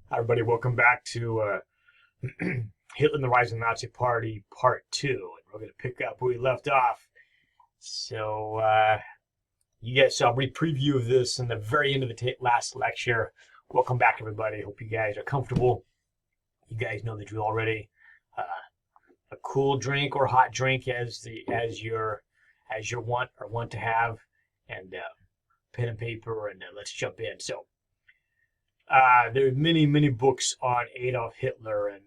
Hi, everybody, welcome back to Hitler and the Rise of the Nazi Party, Part 2. And we're going to pick up where we left off. So, you guys saw a brief preview of this in the very end of the last lecture. Welcome back, everybody. Hope you guys are comfortable. You guys know the drill already. Uh, a cool drink or hot drink as your want to have, and pen and paper, and let's jump in. So, there are many books on Adolf Hitler, and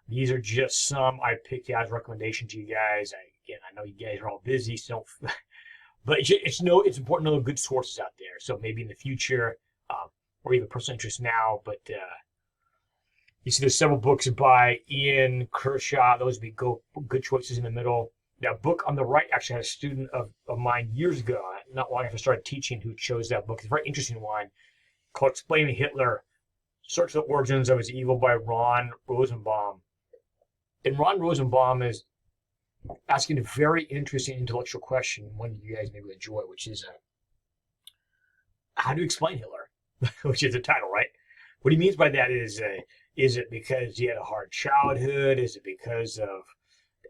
these are just some I picked out as recommendation to you guys. I know you guys are all busy, so but it's important to know good sources out there. So maybe in the future, or even personal interest now. But you see, there's several books by Ian Kershaw. Those would be good choices in the middle. That book on the right actually had a student of mine years ago, not long after I started teaching, who chose that book. It's a very interesting one, called Explaining Hitler, Search the Origins of His Evil by Ron Rosenbaum. And Ron Rosenbaum is asking a very interesting intellectual question, one you guys maybe enjoy, which is how do you explain Hitler? Which is the title, right? What he means by that is it because he had a hard childhood? Is it because of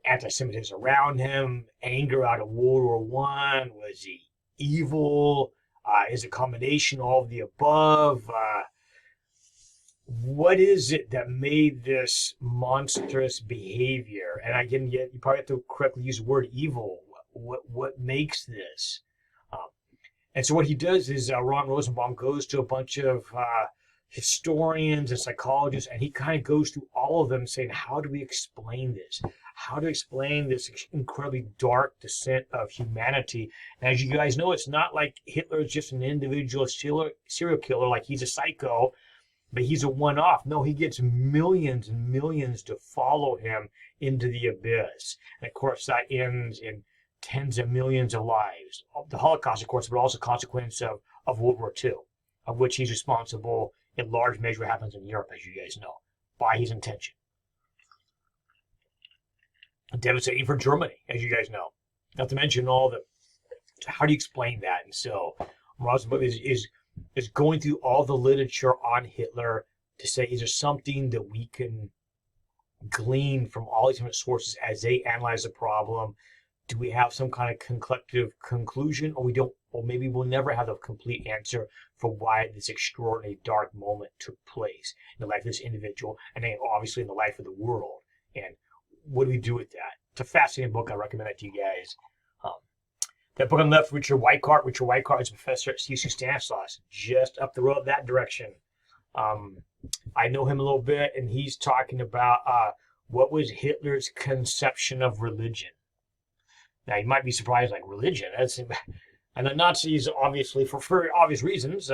anti-Semitism around him? Anger out of World War One? Was he evil? Is it a combination of all of the above? What is it that made this monstrous behavior? And again, you probably have to correctly use the word evil. What makes this? And so what he does is Ron Rosenbaum goes to a bunch of historians and psychologists, and he kind of goes through all of them saying, how do we explain this? How to explain this incredibly dark descent of humanity? And as you guys know, it's not like Hitler is just an individual serial killer, like he's a psycho, but he's a one-off. No, he gets millions and millions to follow him into the abyss. And of course, that ends in tens of millions of lives. The Holocaust, of course, but also a consequence of World War II, of which he's responsible in large measure. What happens in Europe, as you guys know, by his intention. Devastating for Germany, as you guys know. Not to mention all the, how do you explain that? And so Rosenbaum is going through all the literature on Hitler to say, is there something that we can glean from all these different sources as they analyze the problem? Do we have some kind of collective conclusion, or we don't, or maybe we'll never have the complete answer for why this extraordinary dark moment took place in the life of this individual, and then obviously in the life of the world. And what do we do with that? It's a fascinating book. I recommend that to you guys. That book on the left, Richard Weikart. Richard Weikart is a professor at CSU Stanislaus, just up the road that direction. I know him a little bit, and he's talking about what was Hitler's conception of religion. Now, you might be surprised, like religion. And the Nazis, obviously, for very obvious reasons,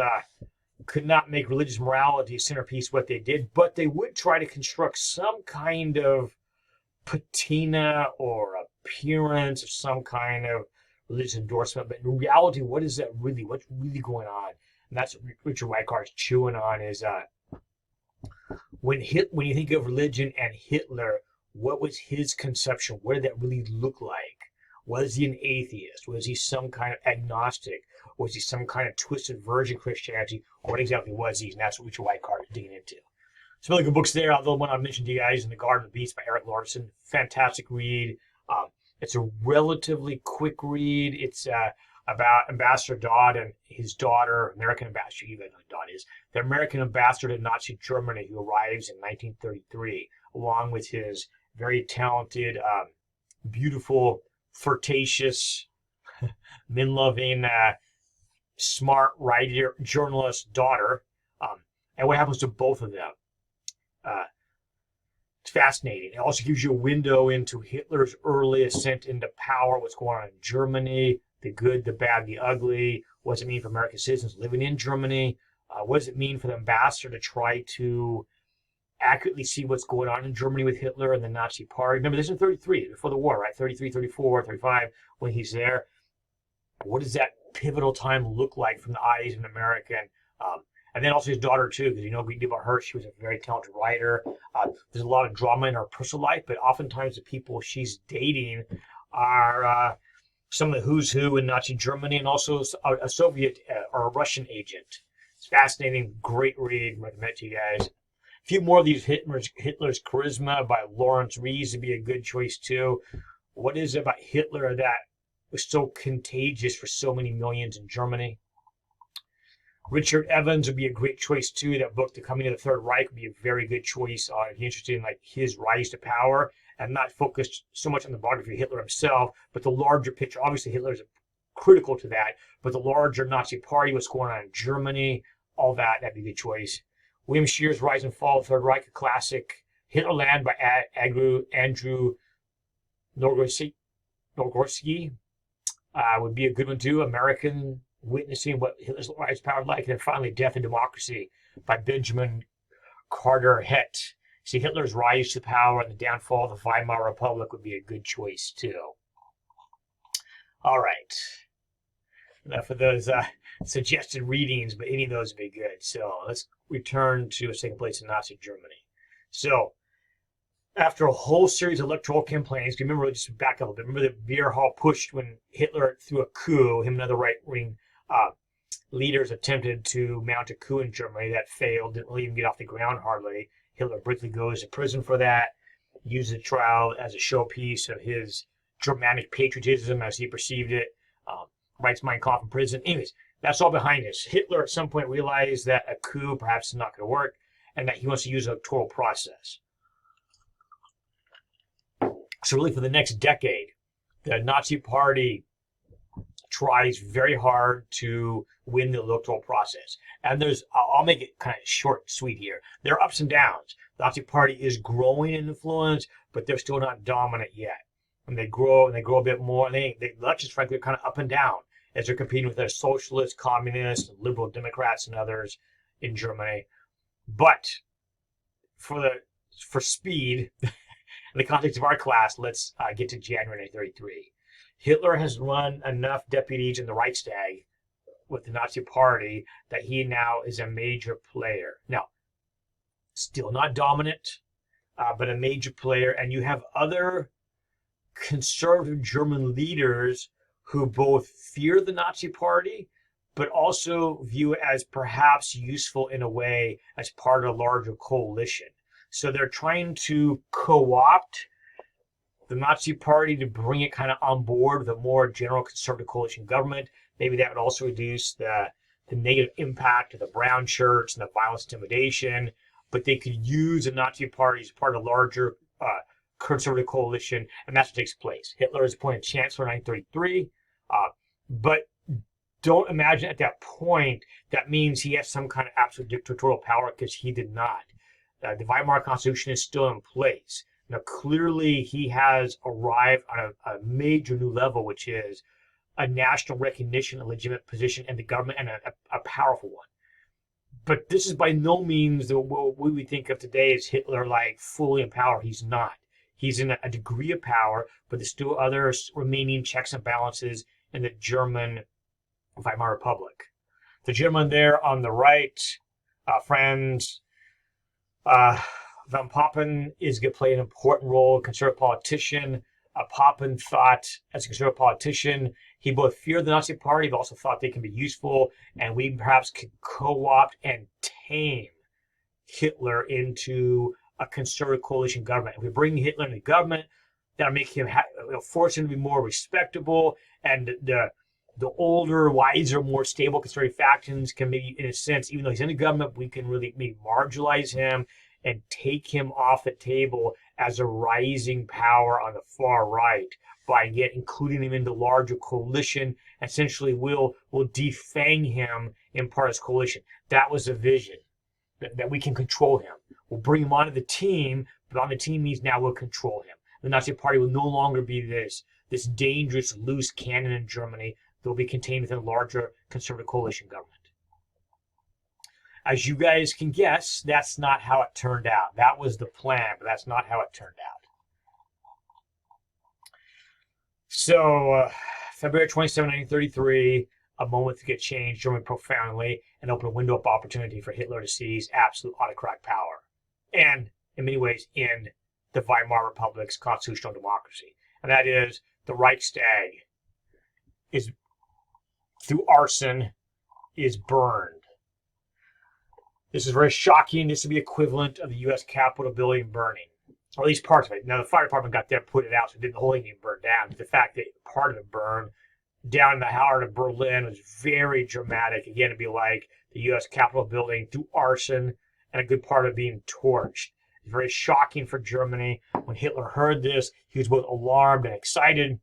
could not make religious morality a centerpiece of what they did, but they would try to construct some kind of patina or appearance of some kind of religious endorsement. But in reality, what is that really? What's really going on? And that's what Richard Weikart's chewing on is when you think of religion and Hitler, what was his conception? What did that really look like? Was he an atheist? Was he some kind of agnostic? Was he some kind of twisted version of Christianity? Or what exactly was he? And that's what Richard Weikart is digging into. Some really good books there. Although one I mentioned to you guys, In the Garden of the Beast by Eric Larson. Fantastic read. It's a relatively quick read. It's about Ambassador Dodd and his daughter, American ambassador, you guys know who Dodd is, the American ambassador to Nazi Germany, who arrives in 1933, along with his very talented, beautiful, flirtatious, men-loving, smart writer, journalist daughter. And what happens to both of them? It's fascinating. It also gives you a window into Hitler's early ascent into power, what's going on in Germany, the good, the bad, the ugly. What does it mean for American citizens living in Germany? What does it mean for the ambassador to try to accurately see what's going on in Germany with Hitler and the Nazi Party? Remember, this is in 33, before the war, right? 33, 34, 35, when he's there. What does that pivotal time look like from the eyes of an American? And then also his daughter, too, because you know we knew about her. She was a very talented writer. There's a lot of drama in her personal life, but oftentimes the people she's dating are some of the who's who in Nazi Germany, and also a Soviet or a Russian agent. It's fascinating, great read. Recommend it to you guys. A few more of these Hitler's Charisma by Lawrence Rees would be a good choice too. What is it about Hitler that was so contagious for so many millions in Germany? Richard Evans would be a great choice too. That book, The Coming of the Third Reich, would be a very good choice if you're interested in like his rise to power and not focused so much on the biography of Hitler himself, but the larger picture. Obviously, Hitler is critical to that, but the larger Nazi Party, what's going on in Germany, all that'd be a good choice. William Shear's Rise and Fall of the Third Reich, a classic. Hitlerland by Andrew Nogorski would be a good one too. American Witnessing What Hitler's Rise to Power Like. And then finally, Death and Democracy by Benjamin Carter Hett. See, Hitler's rise to power and the downfall of the Weimar Republic would be a good choice too. All right. Enough of those suggested readings, but any of those would be good. So let's return to a second place in Nazi Germany. So after a whole series of electoral campaigns, remember, just back up a bit, remember that Wehrhall pushed when Hitler threw a coup, him and other right-wing leaders attempted to mount a coup in Germany that failed, didn't really even get off the ground hardly. Hitler briefly goes to prison for that, uses the trial as a showpiece of his Germanic patriotism as he perceived it, writes Mein Kampf in prison. Anyways, that's all behind us. Hitler at some point realized that a coup perhaps is not going to work and that he wants to use the electoral process. So really for the next decade, the Nazi Party tries very hard to win the electoral process. And I'll make it kind of short and sweet here. There are ups and downs. The Nazi Party is growing in influence, but they're still not dominant yet. And they grow a bit more. And the elections, frankly, are kind of up and down as they're competing with their socialists, communists, liberal Democrats, and others in Germany. But for speed, in the context of our class, let's get to January 1933. Hitler has run enough deputies in the Reichstag with the Nazi Party that he now is a major player. Now, still not dominant, but a major player. And you have other conservative German leaders who both fear the Nazi Party, but also view it as perhaps useful in a way as part of a larger coalition. So they're trying to co-opt the Nazi Party to bring it kind of on board with a more general conservative coalition government. Maybe that would also reduce the negative impact of the brown shirts and the violence intimidation, but they could use the Nazi Party as part of a larger conservative coalition, and that's what takes place. Hitler is appointed chancellor in 1933, but don't imagine at that point that means he has some kind of absolute dictatorial power, because he did not. The Weimar Constitution is still in place. Now, clearly, he has arrived on a major new level, which is a national recognition, a legitimate position in the government, and a powerful one. But this is by no means what we think of today as Hitler, like fully in power. He's not. He's in a degree of power, but there's still other remaining checks and balances in the German Weimar Republic. The gentleman there on the right, Franz von Papen, is going to play an important role, a conservative politician. Papen thought, as a conservative politician, he both feared the Nazi Party, but also thought they can be useful, and we perhaps could co-opt and tame Hitler into a conservative coalition government. If we bring Hitler into government, that'll make him force him to be more respectable, and the older, wiser, more stable conservative factions can maybe, in a sense, even though he's in the government, we can really maybe marginalize him and take him off the table as a rising power on the far right by yet including him in the larger coalition. Essentially, will defang him in part of this coalition. That was the vision, that we can control him. We'll bring him onto the team, but on the team means now we'll control him. The Nazi Party will no longer be this dangerous, loose cannon in Germany. They'll be contained within a larger conservative coalition government. As you guys can guess, that's not how it turned out. That was the plan, but that's not how it turned out. So, February 27, 1933, a moment to get changed Germany profoundly and open a window of opportunity for Hitler to seize absolute autocratic power. And, in many ways, end the Weimar Republic's constitutional democracy. And that is, the Reichstag is, through arson, is burned. This is very shocking. This would be equivalent of the U.S. Capitol building burning, or at least parts of it. Now, the fire department got there, put it out, so the whole thing didn't burn down. But the fact that part of it burned down in the heart of Berlin was very dramatic. Again, it'd be like the U.S. Capitol building through arson and a good part of being torched. It's very shocking for Germany. When Hitler heard this, he was both alarmed and excited.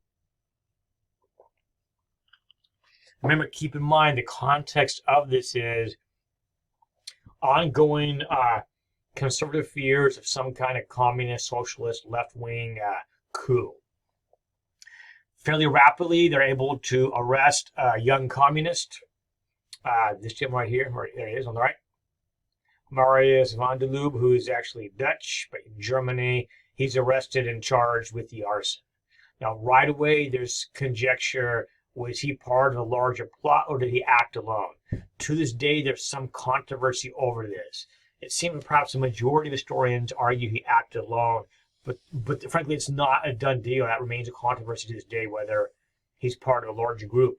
Remember, keep in mind, the context of this is ongoing conservative fears of some kind of communist, socialist, left-wing coup. Fairly rapidly, they're able to arrest a young communist. This gentleman right here, there he is on the right. Marius van der Lubbe, who is actually Dutch, but in Germany, he's arrested and charged with the arson. Now, right away, there's conjecture, was he part of a larger plot or did he act alone? To this day, there's some controversy over this. It seems perhaps the majority of historians argue he acted alone, but frankly, it's not a done deal. That remains a controversy to this day, whether he's part of a larger group.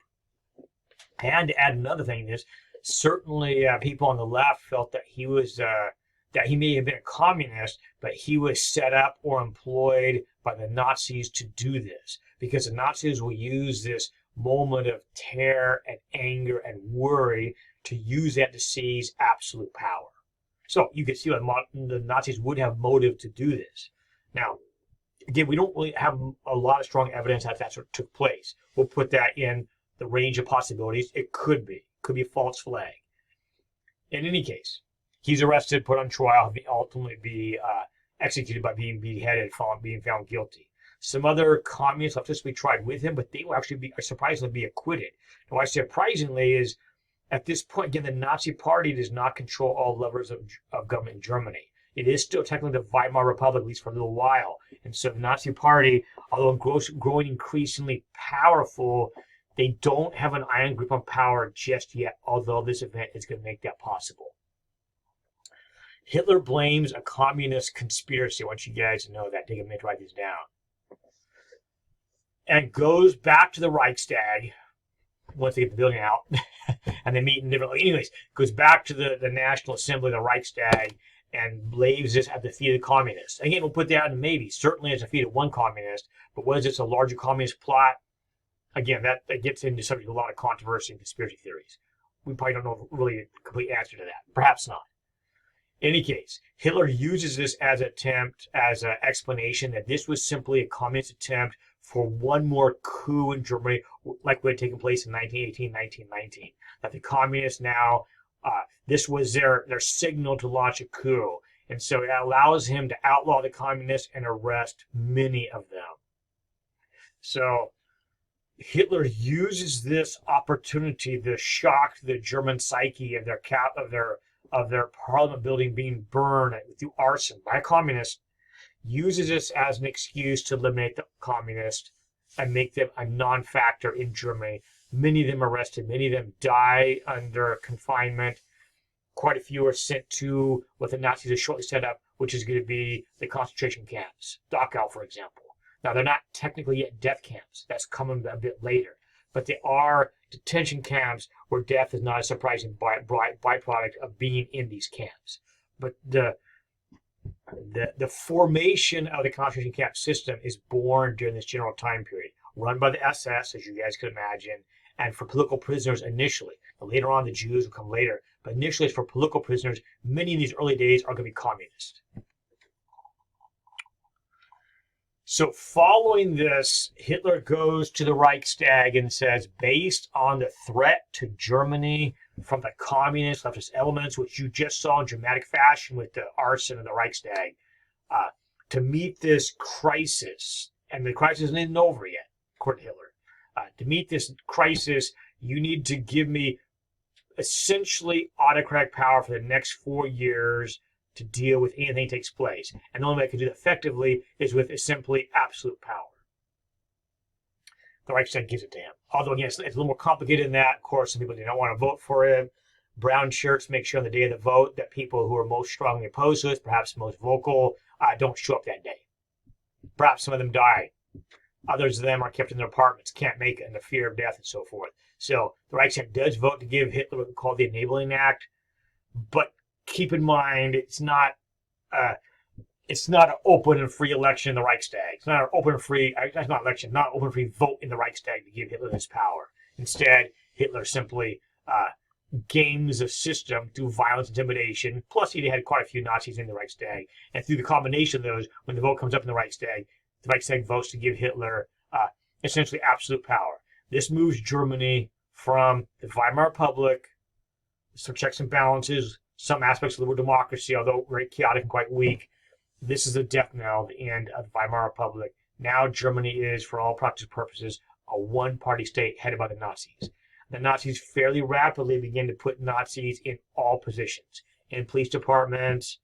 And to add another thing is, certainly people on the left felt that he was that he may have been a communist, but he was set up or employed by the Nazis to do this, because the Nazis will use this moment of terror and anger and worry to use that to seize absolute power. So you can see why the Nazis would have motive to do this. Now, again, we don't really have a lot of strong evidence that that's what took place. We'll put that in the range of possibilities. It could be a false flag. In any case, he's arrested, put on trial, and ultimately be executed by being beheaded, being found guilty. Some other communist leftists we tried with him, but they will actually be surprisingly be acquitted. And why I say surprisingly is, at this point, again, the Nazi Party does not control all levels of government in Germany. It is still technically the Weimar Republic, at least for a little while. And so the Nazi Party, although growing increasingly powerful, they don't have an iron grip on power just yet, although this event is going to make that possible. Hitler blames a communist conspiracy. I want you guys to know that. Take a minute to write this down. And goes back to the Reichstag once they get the building out, and they meet in different. Anyways, goes back to the National Assembly, the Reichstag, and blames this at the defeat of the communists. Again, we'll put that in maybe. Certainly, it's a defeat of one communist, but was this a larger communist plot? Again, that gets into subject a lot of controversy and conspiracy theories. We probably don't know really a complete answer to that. Perhaps not. In any case, Hitler uses this as an explanation that this was simply a communist attempt for one more coup in Germany, like what had taken place in 1918, 1919. That the communists now, this was their signal to launch a coup. And so it allows him to outlaw the communists and arrest many of them. So Hitler uses this opportunity to shock the German psyche of their parliament building being burned through arson by a communist, uses this as an excuse to eliminate the communists and make them a non-factor in Germany. Many of them arrested, many of them die under confinement. Quite a few are sent to what the Nazis have shortly set up, which is going to be the concentration camps, Dachau, for example. Now, they're not technically yet death camps. That's coming a bit later. But they are detention camps where death is not a surprising byproduct of being in these camps. But the formation of the concentration camp system is born during this general time period, run by the SS, as you guys can imagine, and for political prisoners initially. Now, later on, the Jews will come later. But initially, it's for political prisoners. Many in these early days are going to be communist. So following this, Hitler goes to the Reichstag and says, based on the threat to Germany from the communist leftist elements, which you just saw in dramatic fashion with the arson of the Reichstag, to meet this crisis, and the crisis isn't over yet, according to Hitler, to meet this crisis, you need to give me essentially autocratic power for the next 4 years to deal with anything that takes place. And the only way I can do that effectively is with simply absolute power. The Reichstag gives it to him. Although, again, it's a little more complicated than that. Of course, some people do not want to vote for him. Brown shirts make sure on the day of the vote that people who are most strongly opposed to it, perhaps most vocal, don't show up that day. Perhaps some of them die. Others of them are kept in their apartments, can't make it, in the fear of death and so forth. So the Reichstag does vote to give Hitler what we call the Enabling Act, but keep in mind it's not an open and free election in the Reichstag. It's not an open and free, that's not election, not open and free vote in the Reichstag to give Hitler this power. Instead, Hitler simply games the system through violence, intimidation. Plus, he had quite a few Nazis in the Reichstag. And through the combination of those, when the vote comes up in the Reichstag votes to give Hitler essentially absolute power. This moves Germany from the Weimar Republic, some checks and balances, some aspects of liberal democracy, although very chaotic and quite weak. This is the death knell, the end of the Weimar Republic. Now Germany is, for all practical purposes, a one-party state headed by the Nazis. The Nazis fairly rapidly begin to put Nazis in all positions, in police departments,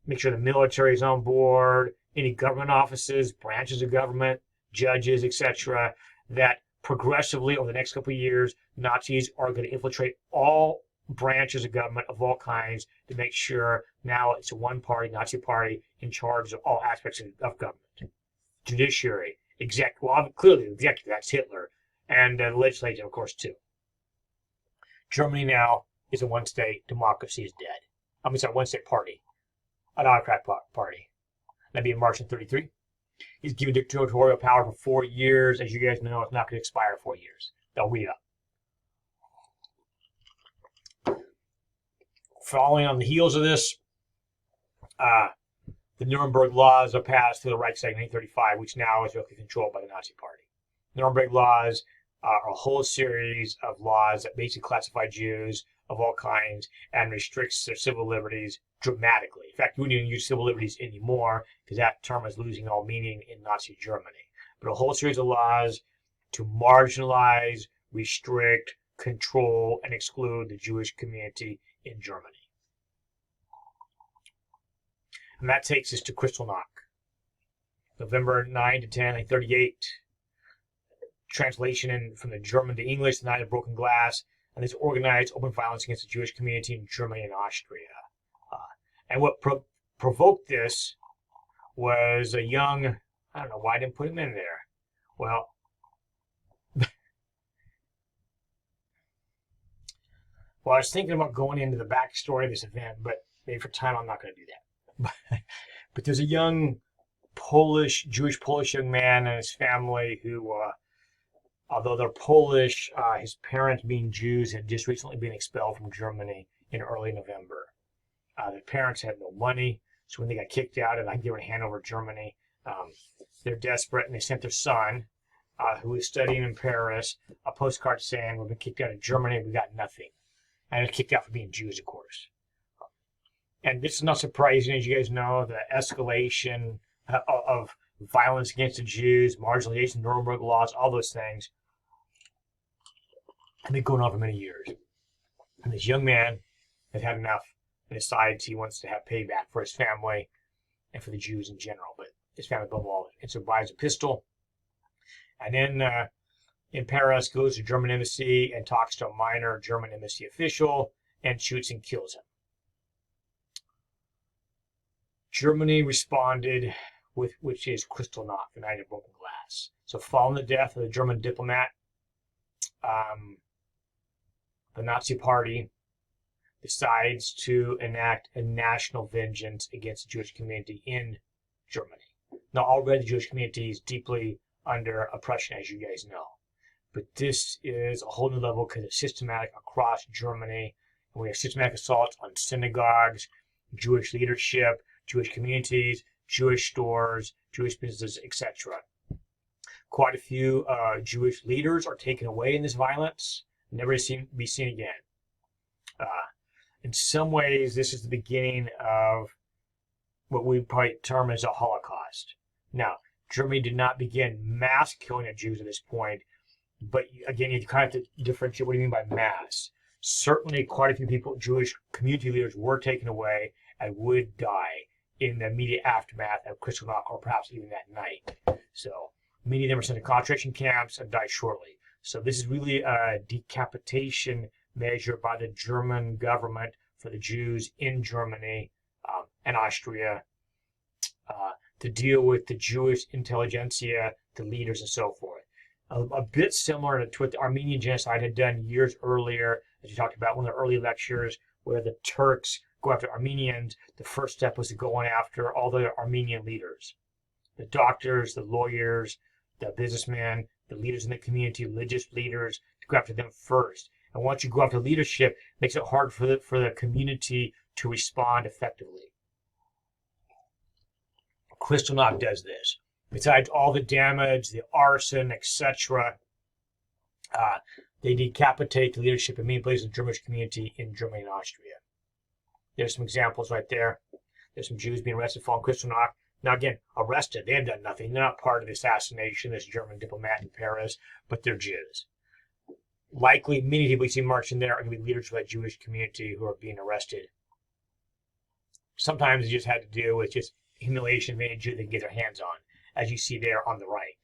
make sure the military is on board, any government offices, branches of government, judges, etc., that progressively over the next couple of years, Nazis are going to infiltrate all branches of government of all kinds to make sure now it's a one-party Nazi party in charge of all aspects of government. Judiciary, clearly the executive, that's Hitler, and the legislature, of course, too. Germany now is a one-state democracy is dead. One-state party, an autocrat party. That'd be in March of 1933. He's given dictatorial power for 4 years. As you guys know, it's not going to expire 4 years. They'll re-up. Following on the heels of this, the Nuremberg laws are passed through the Reichstag in 1935, which now is directly controlled by the Nazi Party. Nuremberg laws are a whole series of laws that basically classify Jews of all kinds and restricts their civil liberties dramatically. In fact, you wouldn't even use civil liberties anymore because that term is losing all meaning in Nazi Germany. But a whole series of laws to marginalize, restrict, control, and exclude the Jewish community in Germany. And that takes us to Kristallnacht, November 9 to 10, 1938. Translation from the German to English, The Night of Broken Glass, and this organized open violence against the Jewish community in Germany and Austria. And what provoked this was a young, I don't know why I didn't put him in there. Well, I was thinking about going into the backstory of this event, but maybe for time I'm not going to do that. But there's a young Jewish Polish young man and his family who, although they're Polish, his parents being Jews had just recently been expelled from Germany in early November. Their parents had no money, so when they got kicked out and they were in Hanover, Germany, they're desperate and they sent their son, who was studying in Paris, a postcard saying, "We've been kicked out of Germany, we got nothing." And they're kicked out for being Jews, of course. And this is not surprising, as you guys know, the escalation of violence against the Jews, marginalization, Nuremberg laws, all those things have been going on for many years. And this young man has had enough and decides he wants to have payback for his family and for the Jews in general, but his family above all. And so buys a pistol. And then in Paris, goes to German embassy and talks to a minor German embassy official and shoots and kills him. Germany responded with, which is Kristallnacht, the Night of Broken Glass. So following the death of the German diplomat, the Nazi Party decides to enact a national vengeance against the Jewish community in Germany. Now, already the Jewish community is deeply under oppression, as you guys know. But this is a whole new level because it's systematic across Germany. And we have systematic assaults on synagogues, Jewish leadership, Jewish communities, Jewish stores, Jewish businesses, etc. Quite a few Jewish leaders are taken away in this violence, never to be seen again. In some ways, this is the beginning of what we probably term as a Holocaust. Now, Germany did not begin mass killing of Jews at this point, but again, you kind of have to differentiate what do you mean by mass. Certainly, quite a few people, Jewish community leaders, were taken away and would die in the immediate aftermath of Kristallnacht, or perhaps even that night. So many of them were sent to concentration camps and died shortly. So this is really a decapitation measure by the German government for the Jews in Germany and Austria to deal with the Jewish intelligentsia, the leaders, and so forth. A bit similar to what the Armenian genocide had done years earlier, as you talked about one of the early lectures, where the Turks go after Armenians, the first step was to go on after all the Armenian leaders, the doctors, the lawyers, the businessmen, the leaders in the community, religious leaders, to go after them first. And once you go after leadership, it makes it hard for the community to respond effectively. Kristallnacht does this. Besides all the damage, the arson, etc., they decapitate the leadership in many places in the Jewish community in Germany and Austria. There's some examples right there. There's some Jews being arrested following Kristallnacht. Now, again, arrested. They have done nothing. They're not part of the assassination, this German diplomat in Paris, but they're Jews. Likely, many people you see marching there are going to be leaders of that Jewish community who are being arrested. Sometimes it just had to do with just humiliation of any Jew they can get their hands on, as you see there on the right.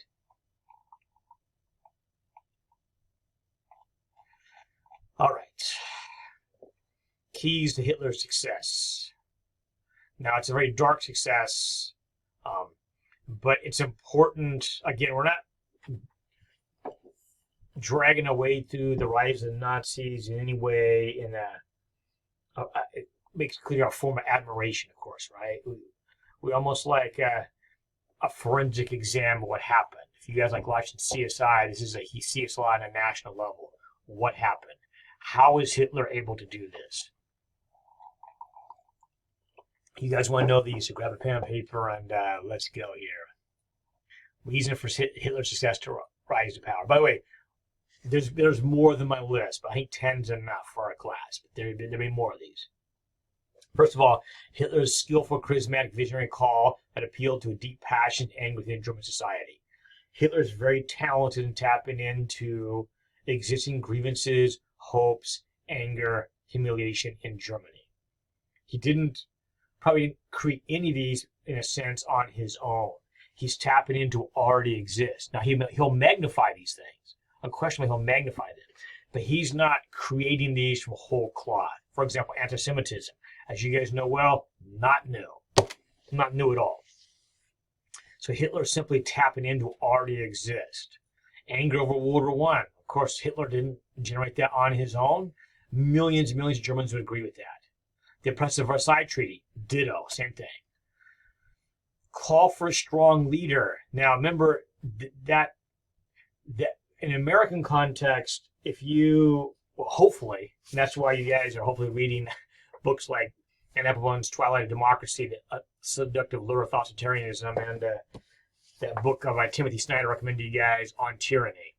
All right. Keys to Hitler's success. Now, it's a very dark success, but it's important. Again, we're not dragging away through the rise of the Nazis in any way. It makes clear a form of admiration, of course, right? We almost like a forensic exam of what happened. If you guys like watching CSI, this is a CSI on a national level. What happened? How is Hitler able to do this? You guys want to know these, so grab a pen and paper and let's go here. Reason for Hitler's success to rise to power. By the way, there's more than my list, but I think 10's enough for our class. But there'll be more of these. First of all, Hitler's skillful, charismatic, visionary call that appealed to a deep passion and within German society. Hitler's very talented in tapping into existing grievances, hopes, anger, humiliation in Germany. He probably didn't create any of these, in a sense, on his own. He's tapping into what already exists. Now, he'll magnify these things. Unquestionably, he'll magnify them. But he's not creating these from whole cloth. For example, anti-Semitism. As you guys know well, not new. Not new at all. So Hitler's simply tapping into what already exists. Anger over World War I. Of course, Hitler didn't generate that on his own. Millions and millions of Germans would agree with that. The oppressive Versailles Treaty, ditto, same thing. Call for a strong leader. Now, remember that in American context, hopefully, and that's why you guys are hopefully reading books like Anne Applebaum's Twilight of Democracy, The Seductive Lure of Authoritarianism, and that book by Timothy Snyder I recommend to you guys on tyranny.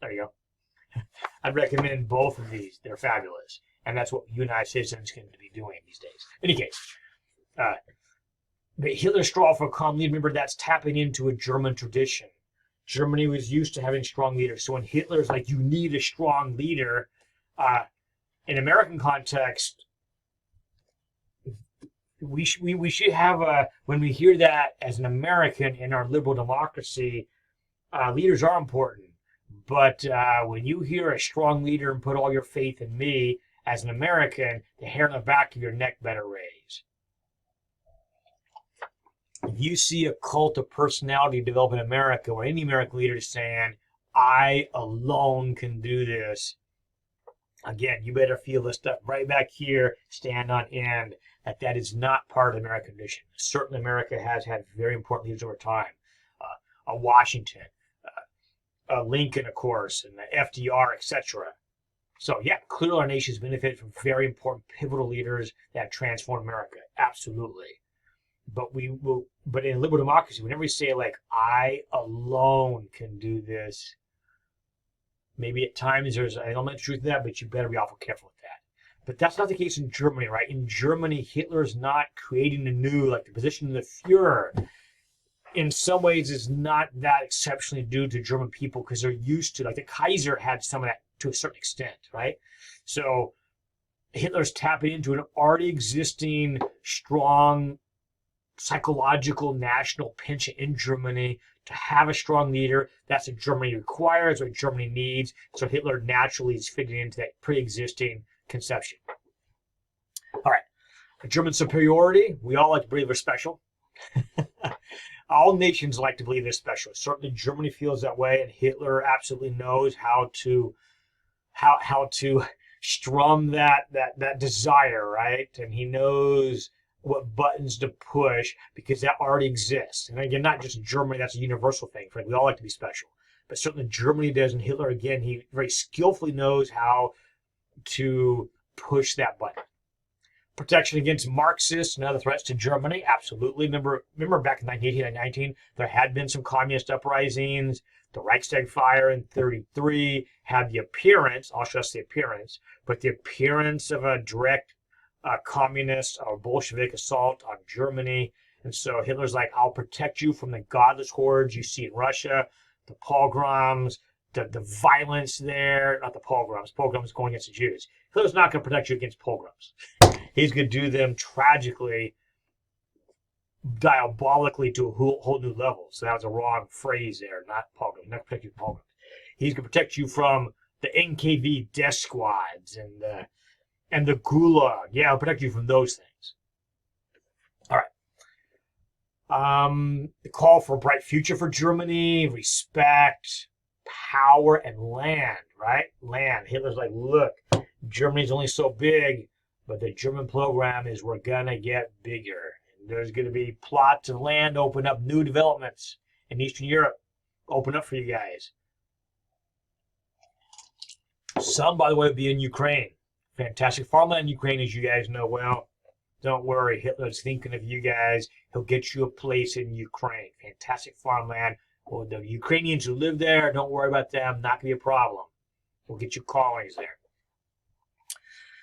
There you go. I'd recommend both of these. They're fabulous. And that's what United citizens can be doing these days. In any case, but Hitler's straw for a calm leader, remember, that's tapping into a German tradition. Germany was used to having strong leaders. So when Hitler's like, you need a strong leader, in American context, we should have when we hear that as an American in our liberal democracy, leaders are important. But when you hear a strong leader and put all your faith in me, as an American, the hair on the back of your neck better raise. If you see a cult of personality develop in America where any American leader is saying, I alone can do this, again, you better feel this stuff right back here, stand on end, that is not part of the American tradition. Certainly America has had very important leaders over time. Washington, Lincoln, of course, and the FDR, etc. So, yeah, clearly our nation has benefited from very important pivotal leaders that have transformed America. Absolutely. But in liberal democracy, whenever we say, like, I alone can do this, maybe at times there's an element of truth in that, but you better be awful careful with that. But that's not the case in Germany, right? In Germany, Hitler's not creating a new, like the position of the Fuhrer, in some ways is not that exceptionally due to German people because they're used to, like the Kaiser had some of that to a certain extent, right? So Hitler's tapping into an already existing strong psychological national penchant in Germany to have a strong leader. That's what Germany requires, what Germany needs. So Hitler naturally is fitting into that pre-existing conception. All right, German superiority. We all like to believe we're special. All nations like to believe they're special. Certainly Germany feels that way, and Hitler absolutely knows how to strum that desire, right? And he knows what buttons to push because that already exists. And again, not just Germany, that's a universal thing. We all like to be special. But certainly Germany does, and Hitler, again, he very skillfully knows how to push that button. Protection against Marxists and other threats to Germany, absolutely. Remember back in 1919, there had been some communist uprisings. The Reichstag fire in 1933 had the appearance, I'll stress the appearance, but the appearance of a direct communist or Bolshevik assault on Germany. And so Hitler's like, I'll protect you from the godless hordes you see in Russia, the pogroms, the violence there, not the pogroms going against the Jews. Hitler's not going to protect you against pogroms. He's going to do them tragically, diabolically to a whole new level. So that was a wrong phrase there, not pogroms, not protect you from pogroms. He's going to protect you from the NKV death squads and the Gulag. Yeah, he'll protect you from those things. All right. The call for a bright future for Germany, respect, power, and land, right? Land. Hitler's like, look, Germany's only so big, but the German program is we're going to get bigger. And there's going to be plots of land open up, new developments in Eastern Europe open up for you guys. Some, by the way, will be in Ukraine. Fantastic farmland in Ukraine, as you guys know well. Don't worry, Hitler's thinking of you guys. He'll get you a place in Ukraine. Fantastic farmland. Well, the Ukrainians who live there, don't worry about them. Not going to be a problem. We'll get you colonies there.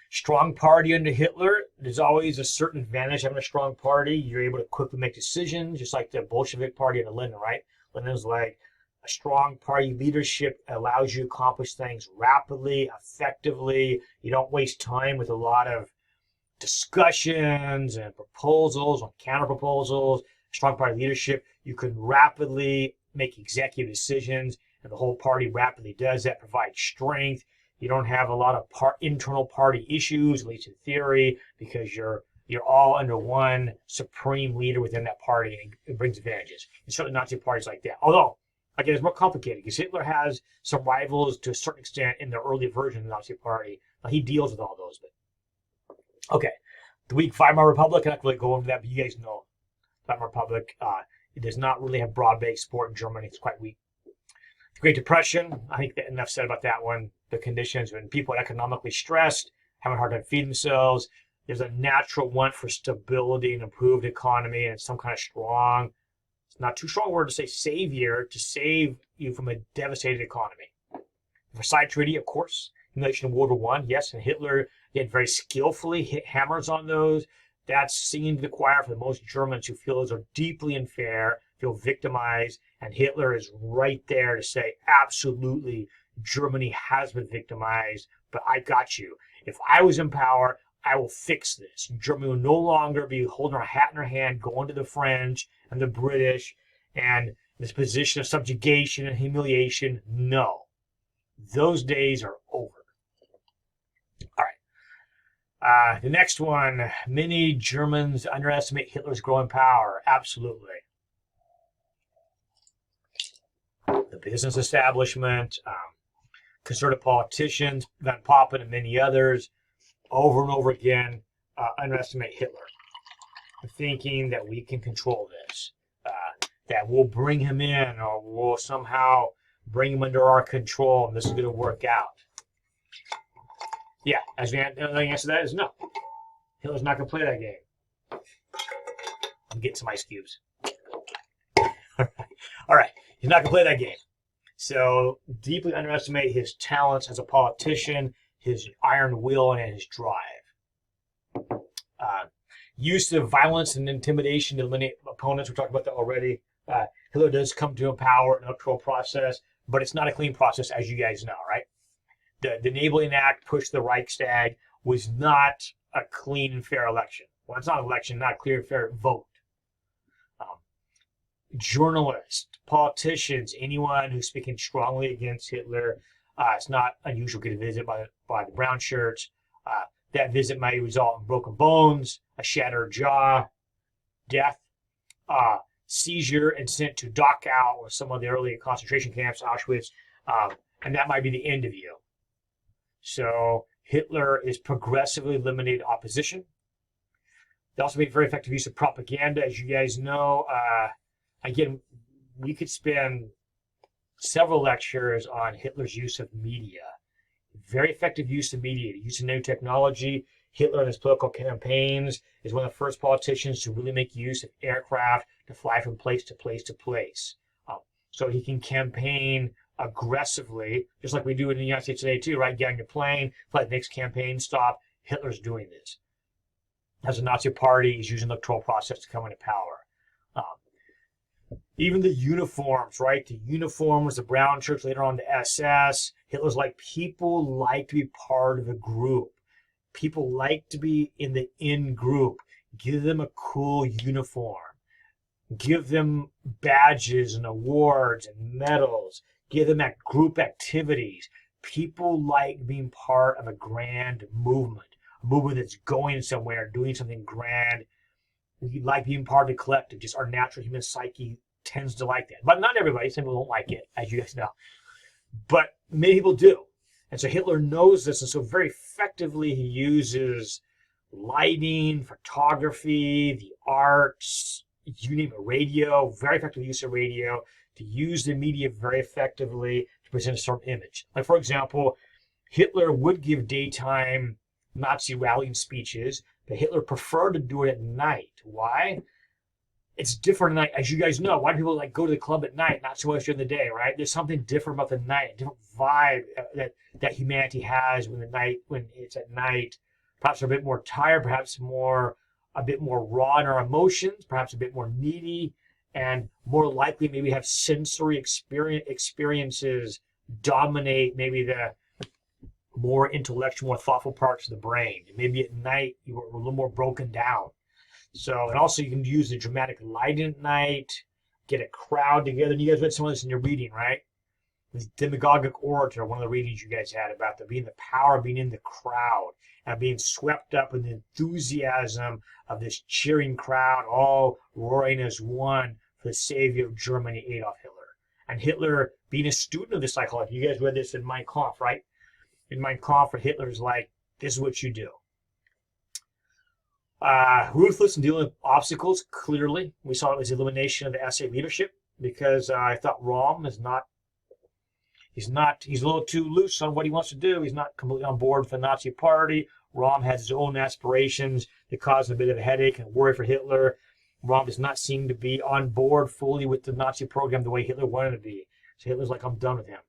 Strong party under Hitler. There's always a certain advantage having a strong party. You're able to quickly make decisions, just like the Bolshevik party under Lenin, right? Lenin's like, a strong party leadership allows you to accomplish things rapidly, effectively. You don't waste time with a lot of discussions and proposals or counter proposals. Strong party leadership, you can rapidly make executive decisions, and the whole party rapidly does that, provides strength. You don't have a lot of internal party issues, at least in theory, because you're all under one supreme leader within that party, and it brings advantages. And certainly Nazi parties like that. Although, again, it's more complicated because Hitler has some rivals to a certain extent in the early version of the Nazi party. Now, he deals with all those. But okay, the weak Weimar Republic, I'm not really go into that, but you guys know Weimar Republic, it does not really have broad-based support in Germany. It's quite weak. The Great Depression, I think that enough said about that one. The conditions when people are economically stressed, having a hard time feeding themselves, there's a natural want for stability and improved economy and some kind of strong, it's not too strong a word to say savior, to save you from a devastated economy. The Versailles Treaty, of course, in World War I, yes, and Hitler, again, very skillfully hit hammers on those. That's singing to the choir for the most Germans who feel those are deeply unfair, feel victimized, and Hitler is right there to say, absolutely, Germany has been victimized, but I got you. If I was in power, I will fix this. Germany will no longer be holding her hat in her hand, going to the French and the British, and this position of subjugation and humiliation. No. Those days are over. All right. The next one, many Germans underestimate Hitler's growing power. Absolutely. The business establishment, conservative politicians, Von Papen and many others, over and over again, underestimate Hitler, thinking that we can control this, that we'll bring him in or we'll somehow bring him under our control and this is going to work out. Yeah, the answer to that is no. Hitler's not going to play that game. I'm getting some ice cubes. All right. He's not going to play that game. So deeply underestimate his talents as a politician, his iron will, and his drive. Use of violence and intimidation to eliminate opponents. We talked about that already. Hitler does come to power in an electoral process, but it's not a clean process, as you guys know, right? The Enabling Act pushed the Reichstag was not a clean and fair election. Well, it's not an election, not a clear and fair vote. Journalists, politicians, anyone who's speaking strongly against Hitler, it's not unusual to get a visit by the brown shirts. That visit may result in broken bones, a shattered jaw, death, seizure, and sent to Dachau or some of the early concentration camps, Auschwitz, and that might be the end of you. So Hitler is progressively eliminated opposition. They also made very effective use of propaganda, as you guys know. Again, we could spend several lectures on Hitler's use of media. Very effective use of media, the use of new technology. Hitler in his political campaigns is one of the first politicians to really make use of aircraft to fly from place to place to place. So he can campaign aggressively, just like we do in the United States today too, right? Get on your plane, fly the next campaign stop. Hitler's doing this. As a Nazi party, he's using the electoral process to come into power. Even the uniforms, right? The uniforms, the brown shirts, later on the SS. Hitler's like, people like to be part of a group. People like to be in the in group. Give them a cool uniform. Give them badges and awards and medals. Give them group activities. People like being part of a grand movement. A movement that's going somewhere, doing something grand. We like being part of the collective. Just our natural human psyche tends to like that. But not everybody. Some people don't like it, as you guys know. But many people do. And so Hitler knows this. And so very effectively he uses lighting, photography, the arts, you name it, radio, very effective use of radio, to use the media very effectively to present a certain image. Like, for example, Hitler would give daytime Nazi rallying speeches, but Hitler preferred to do it at night. Why? It's different at night. As you guys know, why do people like go to the club at night, not so much during the day, right? There's something different about the night, a different vibe that humanity has when it's at night. Perhaps a bit more tired, perhaps a bit more raw in our emotions, perhaps a bit more needy, and more likely maybe have sensory experiences dominate maybe the more intellectual, more thoughtful parts of the brain. Maybe at night you were a little more broken down. So, and also you can use the dramatic lighting at night, get a crowd together. And you guys read some of this in your reading, right? The demagogic orator, one of the readings you guys had about being the power of being in the crowd and being swept up in the enthusiasm of this cheering crowd, all roaring as one for the savior of Germany, Adolf Hitler. And Hitler being a student of this psychology. You guys read this in Mein Kampf, right? In Mein Kampf, Hitler's like, this is what you do. Ruthless in dealing with obstacles, clearly. We saw it was elimination of the SA leadership because I thought Röhm he's a little too loose on what he wants to do. He's not completely on board with the Nazi party. Röhm has his own aspirations that cause a bit of a headache and worry for Hitler. Röhm does not seem to be on board fully with the Nazi program the way Hitler wanted to be. So Hitler's like, I'm done with him.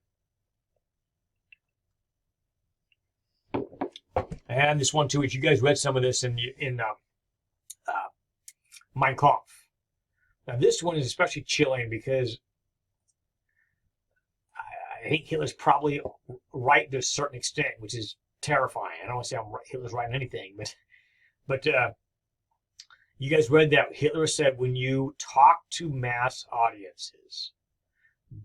And this one too, which you guys read some of this in Mein Kampf. Now this one is especially chilling because I think Hitler's probably right to a certain extent, which is terrifying. I don't want to say Hitler's right on anything, but you guys read that Hitler said when you talk to mass audiences,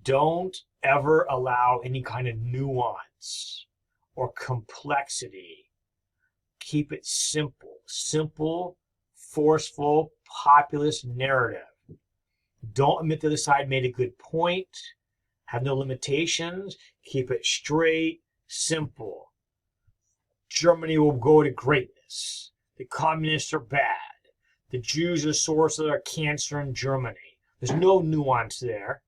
don't ever allow any kind of nuance or complexity. Keep it simple. Simple, forceful, populist narrative. Don't admit the other side made a good point. Have no limitations. Keep it straight, simple. Germany will go to greatness. The communists are bad. The Jews are the source of their cancer in Germany. There's no nuance there.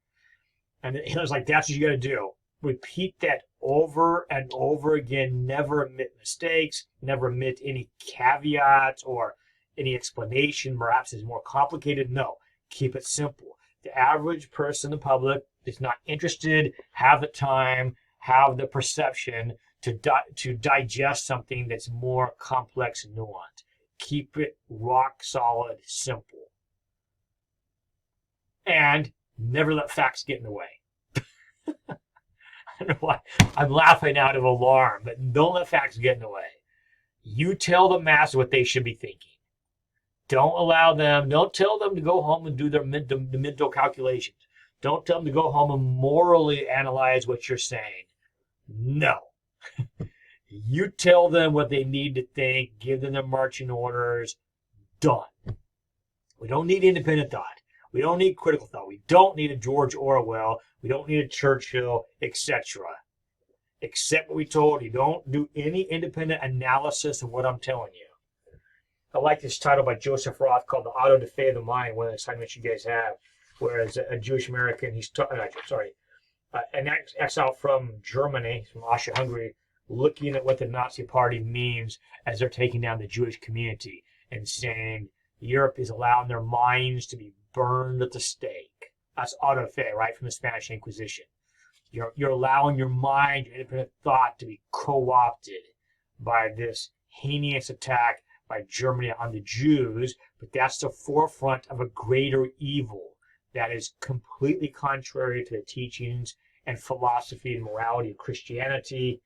And Hitler's like, that's what you got to do. Repeat that over and over again. Never admit mistakes. Never admit any caveats or any explanation. Perhaps it's more complicated. No, keep it simple. The average person in the public is not interested, have the time, have the perception to digest something that's more complex and nuanced. Keep it rock solid, simple. And never let facts get in the way. I don't know why I'm laughing out of alarm, but don't let facts get in the way. You tell the mass what they should be thinking. Don't tell them to go home and do their mental calculations. Don't tell them to go home and morally analyze what you're saying. No. You tell them what they need to think, give them their marching orders. Done. We don't need independent thought. We don't need critical thought. We don't need a George Orwell. We don't need a Churchill, etc. accept what we told. You don't do any independent analysis of what I'm telling you. I like this title by Joseph Roth called The Auto da Fe of the Mind, one of the assignments you guys have, whereas a Jewish American, an exile from Germany, from Austria-Hungary, looking at what the Nazi Party means as they're taking down the Jewish community and saying Europe is allowing their minds to be burned at the stake. That's auto da fe, right, from the Spanish Inquisition. You're allowing your mind, your independent thought to be co-opted by this heinous attack by Germany on the Jews, but that's the forefront of a greater evil that is completely contrary to the teachings and philosophy and morality of Christianity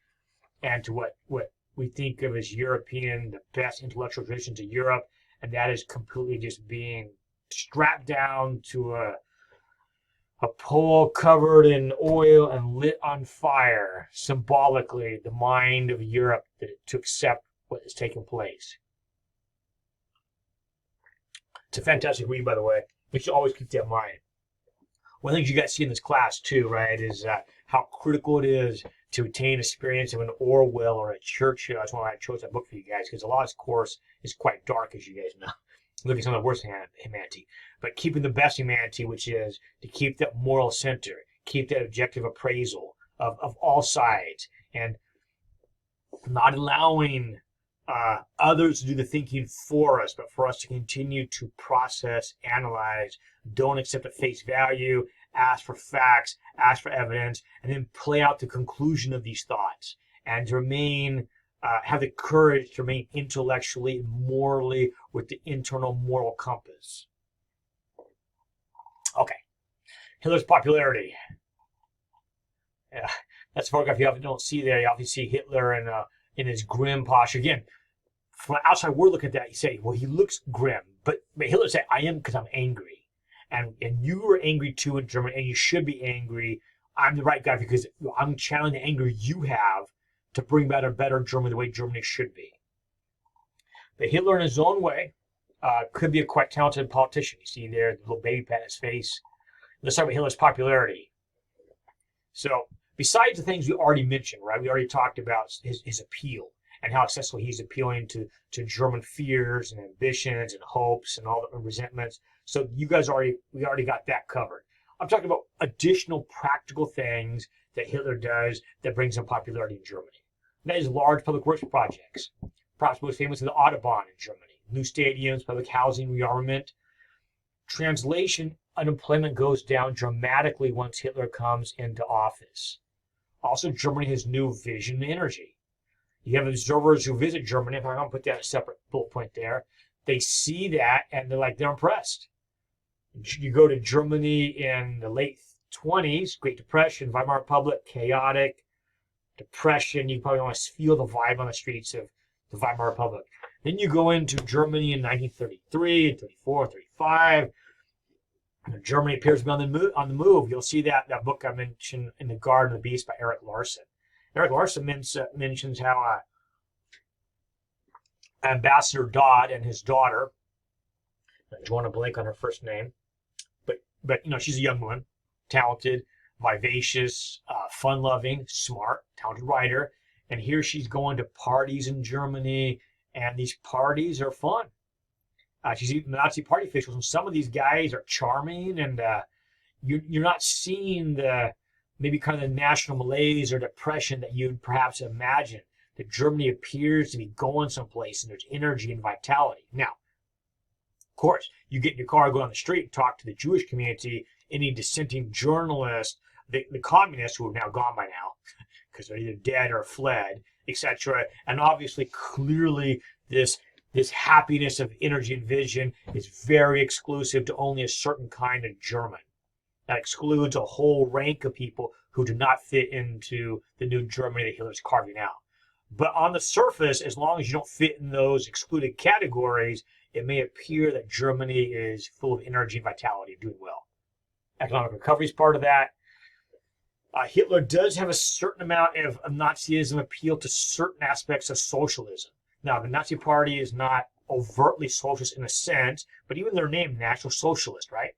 and to what we think of as European, the best intellectual traditions of Europe, and that is completely just being strapped down to a pole covered in oil and lit on fire, symbolically, the mind of Europe to accept what is taking place. It's a fantastic read, by the way. We should always keep that in mind. One of the things you guys see in this class, too, right, is how critical it is to attain experience of an Orwell or a Churchill. That's why I chose that book for you guys, because a lot of this course is quite dark, as you guys know. Living some of the worst humanity. But keeping the best humanity, which is to keep that moral center, keep that objective appraisal of all sides, and not allowing others to do the thinking for us, but for us to continue to process, analyze, don't accept at face value, ask for facts, ask for evidence, and then play out the conclusion of these thoughts, and to remain, have the courage to remain intellectually and morally with the internal moral compass. Okay, Hitler's popularity. Yeah, that's a photograph you often don't see there. You often see Hitler in his grim posture. Again, from an outside world look at that, you say, well, he looks grim. But Hitler said, I am because I'm angry. And you were angry too in Germany, and you should be angry. I'm the right guy because I'm channeling the anger you have to bring about a better Germany the way Germany should be. But Hitler, in his own way, could be a quite talented politician. You see there, the little baby pat in his face. Let's start with Hitler's popularity. So, besides the things we already mentioned, right? We already talked about his appeal and how successful he's appealing to German fears and ambitions and hopes and all the resentments. So we already got that covered. I'm talking about additional practical things that Hitler does that brings him popularity in Germany. And that is large public works projects. Perhaps most famous is the Autobahn in Germany. New stadiums, public housing, rearmament. Translation, unemployment goes down dramatically once Hitler comes into office. Also, Germany has new vision and energy. You have observers who visit Germany. If I'm going to put that in a separate bullet point there, they see that and they're impressed. You go to Germany in the late 20s, Great Depression, Weimar Republic, chaotic, depression. You probably want to feel the vibe on the streets of the Weimar Republic. Then you go into Germany in 1933, 34, 35. Germany appears to be on the move. You'll see that book I mentioned, In the Garden of the Beast by Erik Larson. Erik Larson mentions how Ambassador Dodd and his daughter, I just want to blank on her first name, but she's a young woman, talented, vivacious, fun-loving, smart, talented writer, and here she's going to parties in Germany, and these parties are fun. She's eating Nazi party officials, and some of these guys are charming, and you're not seeing maybe kind of the national malaise or depression that you'd perhaps imagine. That Germany appears to be going someplace, and there's energy and vitality. Now, of course, you get in your car, go on the street, and talk to the Jewish community, any dissenting journalist, the communists who are now gone by now, because they're either dead or fled, etc. And obviously, clearly, this happiness of energy and vision is very exclusive to only a certain kind of German. That excludes a whole rank of people who do not fit into the new Germany that Hitler's carving out. But on the surface, as long as you don't fit in those excluded categories, it may appear that Germany is full of energy and vitality, doing well. Economic recovery is part of that. Hitler does have a certain amount of Nazism appeal to certain aspects of socialism. Now, the Nazi Party is not overtly socialist in a sense, but even their name, National Socialist, right?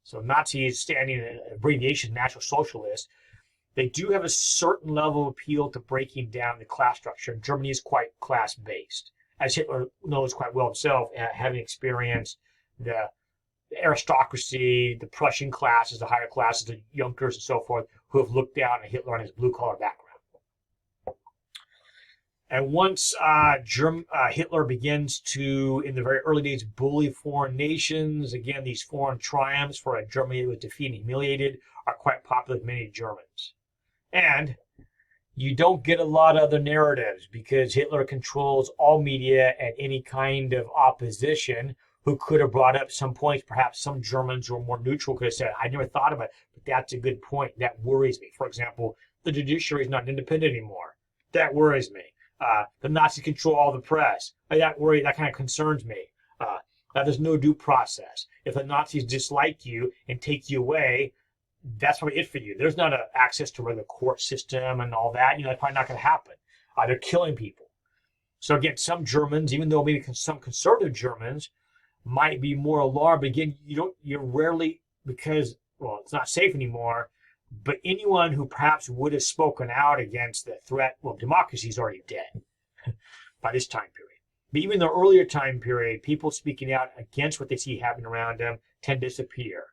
So Nazi is standing in an abbreviation, National Socialist. they do have a certain level of appeal to breaking down the class structure. Germany is quite class-based, as Hitler knows quite well himself, having experienced the aristocracy, the Prussian classes, the higher classes, the Junkers and so forth, who have looked down at Hitler on his blue-collar background. And once Hitler begins to, in the very early days, bully foreign nations, again, these foreign triumphs for a Germany that was defeated and humiliated are quite popular with many Germans. And you don't get a lot of other narratives because Hitler controls all media and any kind of opposition who could have brought up some points. Perhaps some Germans who were more neutral could have said, I never thought about it, but that's a good point. That worries me. For example, the judiciary is not independent anymore. That worries me. The Nazis control all the press. That kind of concerns me. That there's no due process. If the Nazis dislike you and take you away, that's probably it for you. There's not access to the court system and all that. That's probably not going to happen. They're killing people. So again, some Germans, even though maybe some conservative Germans might be more alarmed, but again, you're rarely, because, it's not safe anymore. But anyone who perhaps would have spoken out against the threat, democracy is already dead by this time period. But even the earlier time period, people speaking out against what they see happening around them tend to disappear,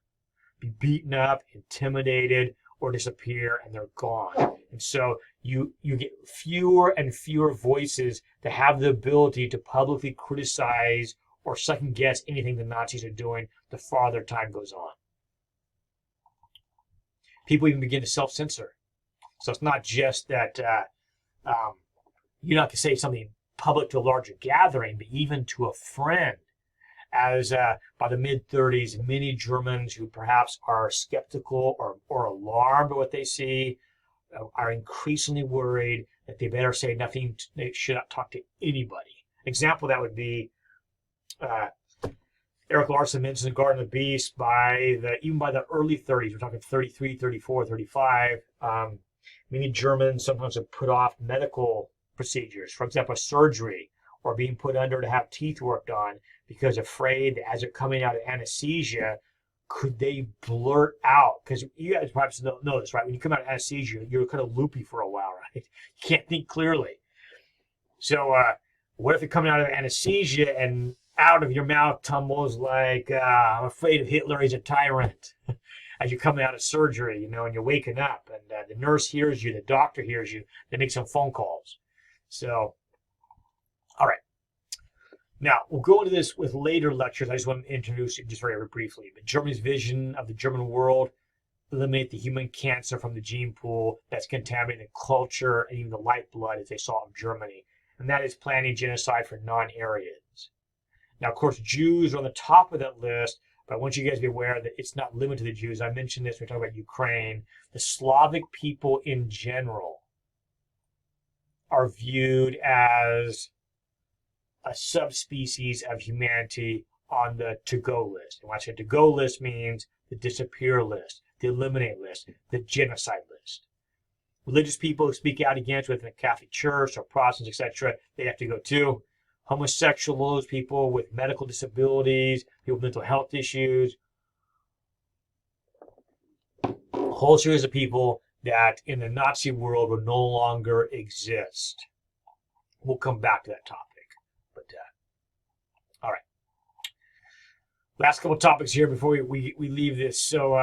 be beaten up, intimidated, or disappear, and they're gone. And so you get fewer and fewer voices that have the ability to publicly criticize or second guess anything the Nazis are doing the farther time goes on. People even begin to self-censor. So it's not just that you're not going to say something public to a larger gathering, but even to a friend. As by the mid-30s, many Germans who perhaps are skeptical or alarmed at what they see are increasingly worried that they better say nothing. They should not talk to anybody. Example that would be Erik Larson mentioned the Garden of Beasts even by the early 30s, we're talking 33, 34, 35, many Germans sometimes have put off medical procedures, for example, surgery, or being put under to have teeth worked on because afraid that as they're coming out of anesthesia, could they blurt out? Because you guys perhaps know this, right? When you come out of anesthesia, you're kind of loopy for a while, right? You can't think clearly. So what if you're coming out of anesthesia and out of your mouth tumbles like, I'm afraid of Hitler, he's a tyrant. As you're coming out of surgery, and you're waking up, and the nurse hears you, the doctor hears you, they make some phone calls. So, all right. Now, we'll go into this with later lectures. I just want to introduce it just very briefly. But Germany's vision of the German world, eliminate the human cancer from the gene pool that's contaminating the culture and even the lifeblood, as they saw in Germany. And that is planning genocide for non-Aryans. Now, of course, Jews are on the top of that list, but I want you guys to be aware that it's not limited to the Jews. I mentioned this when we talk about Ukraine. The Slavic people in general are viewed as a subspecies of humanity on the to-go list. And when I say to-go list means the disappear list, the eliminate list, the genocide list. Religious people who speak out against within the Catholic Church or Protestants, etc., they have to go too. Homosexuals, people with medical disabilities, people with mental health issues, a whole series of people that in the Nazi world would no longer exist. We'll come back to that topic. But all right. Last couple topics here before we leave this. So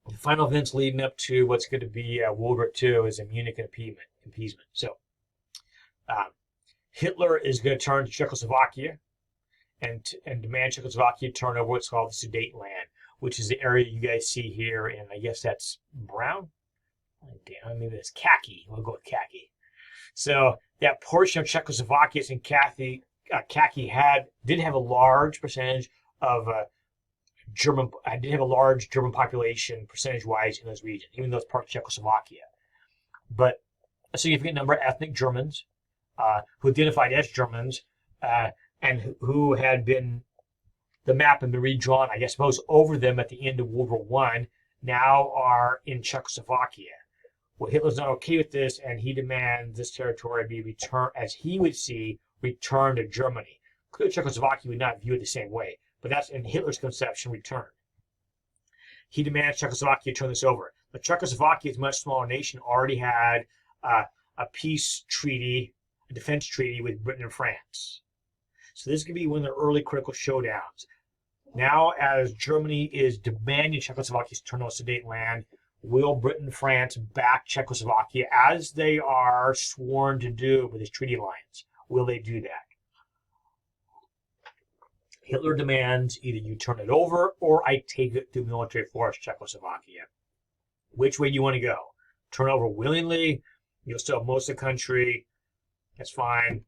the final events leading up to what's going to be World War II is a Munich appeasement. So Hitler is going to turn to Czechoslovakia and demand Czechoslovakia turn over what's called the Sudetenland, which is the area you guys see here, and I guess that's brown? Damn, maybe that's khaki. We'll go with khaki. So that portion of Czechoslovakia in khaki did have a large percentage of German population percentage-wise in those regions, even though it's part of Czechoslovakia. But a significant number of ethnic Germans who identified as Germans and who had been, the map had been redrawn, I suppose, over them at the end of World War I, now are in Czechoslovakia. Well, Hitler's not okay with this, and he demands this territory be returned, as he would see, returned to Germany. Clearly, Czechoslovakia would not view it the same way, but that's in Hitler's conception, returned. He demands Czechoslovakia turn this over. The Czechoslovakia is a much smaller nation, already had a peace treaty, a defense treaty with Britain and France. So this could be one of the early critical showdowns. Now, as Germany is demanding Czechoslovakia to turn over Sudetenland, will Britain and France back Czechoslovakia as they are sworn to do with this treaty alliance? Will they do that? Hitler demands either you turn it over or I take it through military force, Czechoslovakia. Which way do you want to go? Turn over willingly, you'll still have most of the country, that's fine.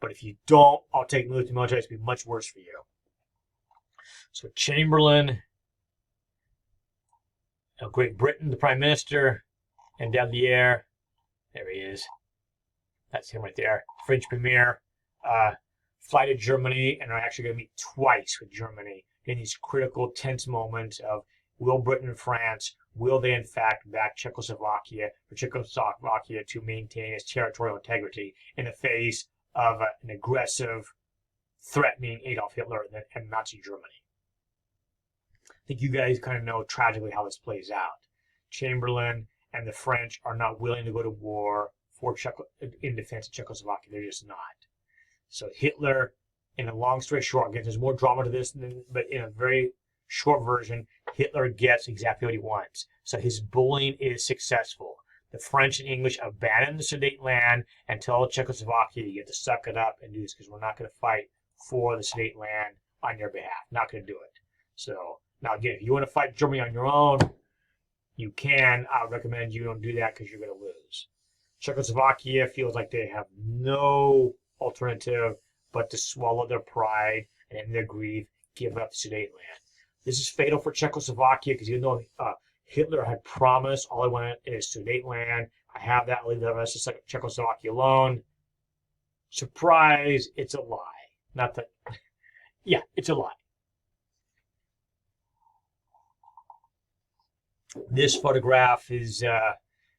But if you don't, I'll take military, it's going to be much worse for you. So Chamberlain, Great Britain, the Prime Minister, and Daladier, there he is. That's him right there. French Premier, fly to Germany, and are actually going to meet twice with Germany in these critical, tense moments of will Britain and France, will they in fact back Czechoslovakia for Czechoslovakia to maintain its territorial integrity in the face of an aggressive, threatening Adolf Hitler and Nazi Germany. I think you guys kind of know tragically how this plays out. Chamberlain and the French are not willing to go to war in defense of Czechoslovakia. They're just not. So Hitler, in a long story short, again, there's more drama to this, but in a very short version, Hitler gets exactly what he wants. So his bullying is successful. The French and English abandon the Sudetenland and tell Czechoslovakia, you have to suck it up and do this because we're not going to fight for the Sudetenland on your behalf. Not going to do it. So now again, if you want to fight Germany on your own, you can. I would recommend you don't do that because you're going to lose. Czechoslovakia feels like they have no alternative but to swallow their pride and in their grief give up the Sudetenland. This is fatal for Czechoslovakia because even though Hitler had promised all I want is Sudetenland, I have that, I'll leave the rest of Czechoslovakia alone. Surprise, it's a lie. Not that, yeah, it's a lie. This photograph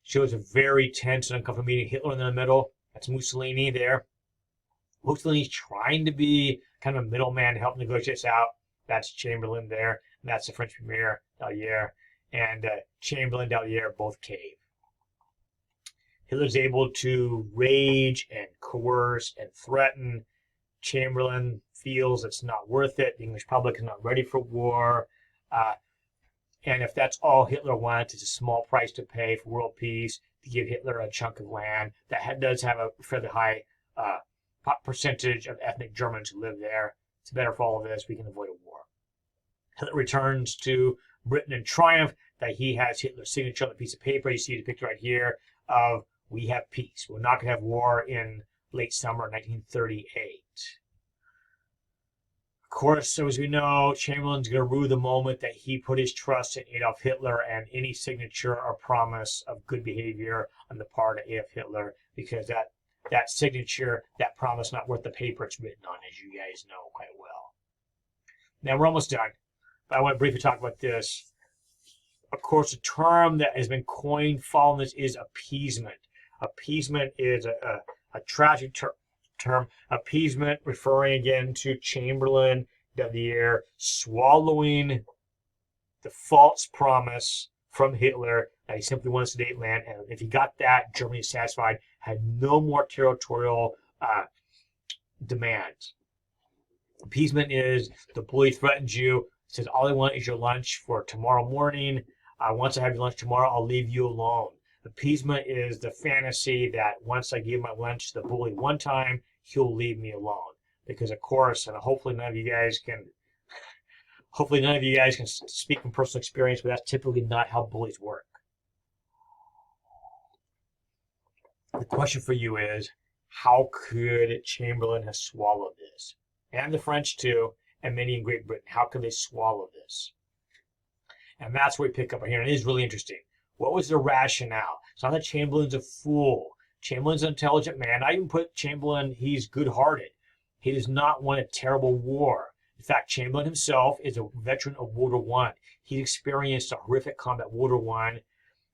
shows a very tense and uncomfortable meeting. Hitler in the middle. That's Mussolini there. Mussolini's trying to be kind of a middleman to help negotiate this out. That's Chamberlain there. And that's the French Premier, Daladier. And Chamberlain, Daladier both cave. Hitler's able to rage and coerce and threaten. Chamberlain feels it's not worth it. The English public is not ready for war. And if that's all Hitler wants, it's a small price to pay for world peace to give Hitler a chunk of land that does have a fairly high percentage of ethnic Germans who live there. It's better for all of this. We can avoid a war. Hitler returns to Britain in triumph that he has Hitler's signature on a piece of paper. You see the picture right here of we have peace. We're not going to have war in late summer 1938. Of course, so as we know, Chamberlain's going to rue the moment that he put his trust in Adolf Hitler and any signature or promise of good behavior on the part of Adolf Hitler, because that signature, that promise, not worth the paper it's written on, as you guys know quite well. Now, we're almost done, but I want to briefly talk about this. Of course, a term that has been coined following this is appeasement. Appeasement is a tragic term. Appeasement referring again to Chamberlain, Daladier, swallowing the false promise from Hitler that he simply wanted Sudetenland, and if he got that, Germany is satisfied, had no more territorial demands. Appeasement is the bully threatens you, says all I want is your lunch for tomorrow morning. Once I have your lunch tomorrow, I'll leave you alone. Appeasement is the fantasy that once I give my lunch to the bully one time, he'll leave me alone. Because of course, and hopefully none of you guys can speak from personal experience, but that's typically not how bullies work. The question for you is, how could Chamberlain have swallowed this? And the French too, and many in Great Britain. How could they swallow this? And that's where we pick up here, and it is really interesting. What was the rationale? It's not that Chamberlain's a fool. Chamberlain's an intelligent man. I even put Chamberlain, he's good-hearted. He does not want a terrible war. In fact, Chamberlain himself is a veteran of World War I. He experienced a horrific combat World War I.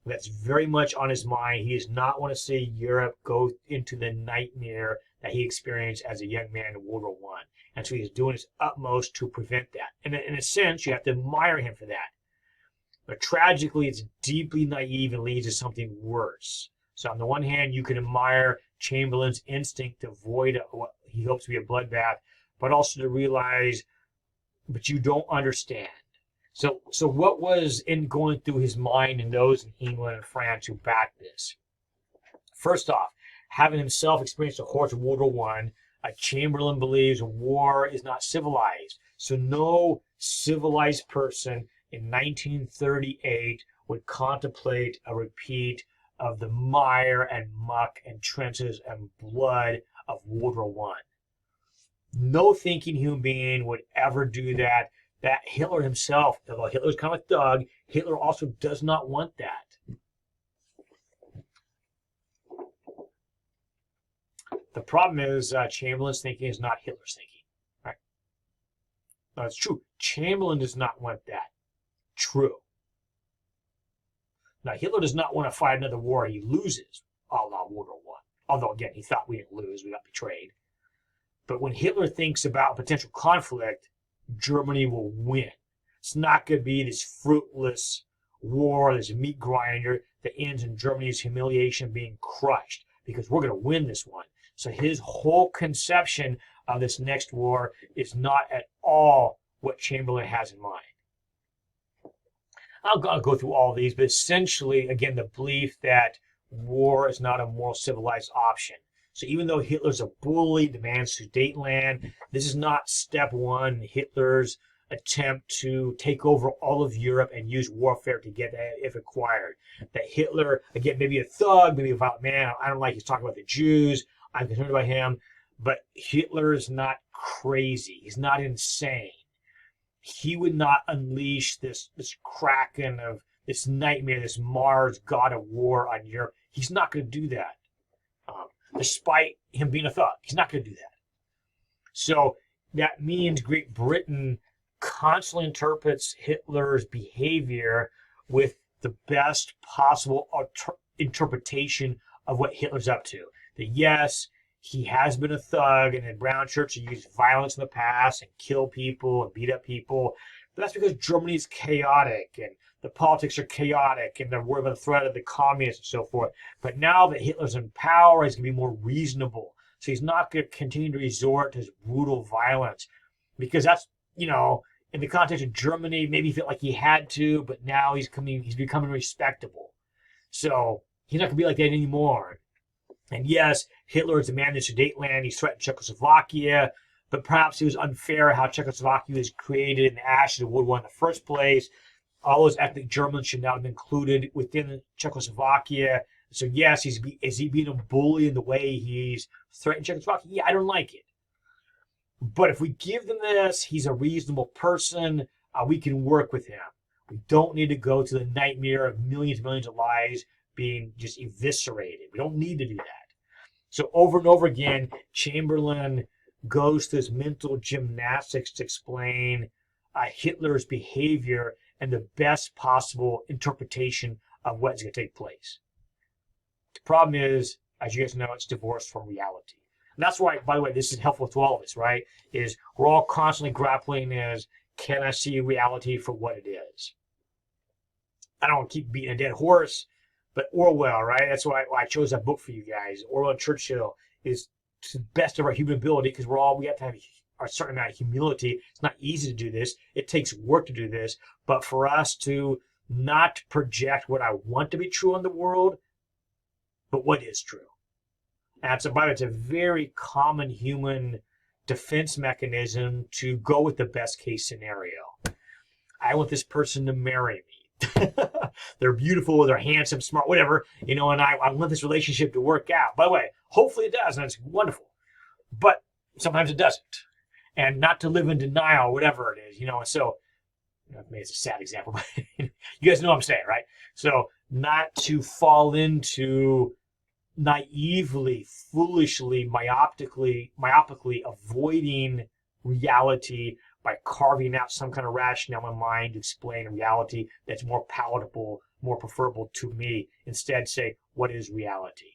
That's very much on his mind. He does not want to see Europe go into the nightmare that he experienced as a young man in World War I. And so he's doing his utmost to prevent that. And in a sense, you have to admire him for that. But tragically, it's deeply naive and leads to something worse. So on the one hand, you can admire Chamberlain's instinct to avoid what he hopes to be a bloodbath, but also to realize, but you don't understand. So what was in going through his mind and those in England and France who backed this? First off, having himself experienced the horrors of World War One, Chamberlain believes war is not civilized. So no civilized person in 1938 would contemplate a repeat of the mire and muck and trenches and blood of World War One. No thinking human being would ever do that. That Hitler himself, although Hitler's kind of a thug, Hitler also does not want that. The problem is Chamberlain's thinking is not Hitler's thinking. Right? No, it's true. Chamberlain does not want that. True. Now, Hitler does not want to fight another war he loses, a la World War One. Although, again, he thought we didn't lose, we got betrayed. But when Hitler thinks about potential conflict, Germany will win. It's not going to be this fruitless war, this meat grinder that ends in Germany's humiliation being crushed, because we're going to win this one. So his whole conception of this next war is not at all what Chamberlain has in mind. I'll go through all of these, but essentially, again, the belief that war is not a moral civilized option. So even though Hitler's a bully, demands Sudetenland, this is not step one in Hitler's attempt to take over all of Europe and use warfare to get that if required. That Hitler, again, maybe a thug, maybe a violent man, I don't like he's talking about the Jews, I'm concerned about him, but Hitler is not crazy. He's not insane. He would not unleash this kraken of this nightmare, this Mars god of war on Europe. He's not going to do that. Despite him being a thug, he's not going to do that. So that means Great Britain constantly interprets Hitler's behavior with the best possible interpretation of what Hitler's up to. That yes, he has been a thug, and in Brown Church he used violence in the past and killed people and beat up people. But that's because Germany is chaotic and the politics are chaotic and they're worried about the threat of the communists and so forth. But now that Hitler's in power, he's going to be more reasonable. So he's not going to continue to resort to his brutal violence, because that's, in the context of Germany, maybe he felt like he had to, but now he's becoming respectable. So he's not going to be like that anymore. And yes, Hitler has demanded Sudetenland, he threatened Czechoslovakia, but perhaps it was unfair how Czechoslovakia was created in the ashes of World War I in the first place. All those ethnic Germans should now have been included within Czechoslovakia. So yes, is he being a bully in the way he's threatening Czechoslovakia? Yeah, I don't like it. But if we give them this, he's a reasonable person. We can work with him. We don't need to go to the nightmare of millions and millions of lives being just eviscerated. We don't need to do that. So over and over again, Chamberlain goes through this mental gymnastics to explain Hitler's behavior and the best possible interpretation of what's going to take place. The problem is, as you guys know, it's divorced from reality. And that's why, by the way, this is helpful to all of us, right? Is we're all constantly grappling as, can I see reality for what it is? I don't want to keep beating a dead horse, but Orwell, right? That's why I chose that book for you guys. Orwell and Churchill is to the best of our human ability, because we have to have a certain amount of humility. It's not easy to do this. It takes work to do this. But for us to not project what I want to be true in the world, but what is true. And so, by the way, it's a very common human defense mechanism to go with the best case scenario. I want this person to marry me. They're beautiful, they're handsome, smart, whatever, and I want this relationship to work out. By the way, hopefully it does, and it's wonderful. But sometimes it doesn't. And not to live in denial, whatever it is, and so, maybe it's a sad example, but you guys know what I'm saying, right? So not to fall into naively, foolishly, myopically avoiding reality by carving out some kind of rationale in my mind to explain a reality that's more palatable, more preferable to me. Instead, say, what is reality?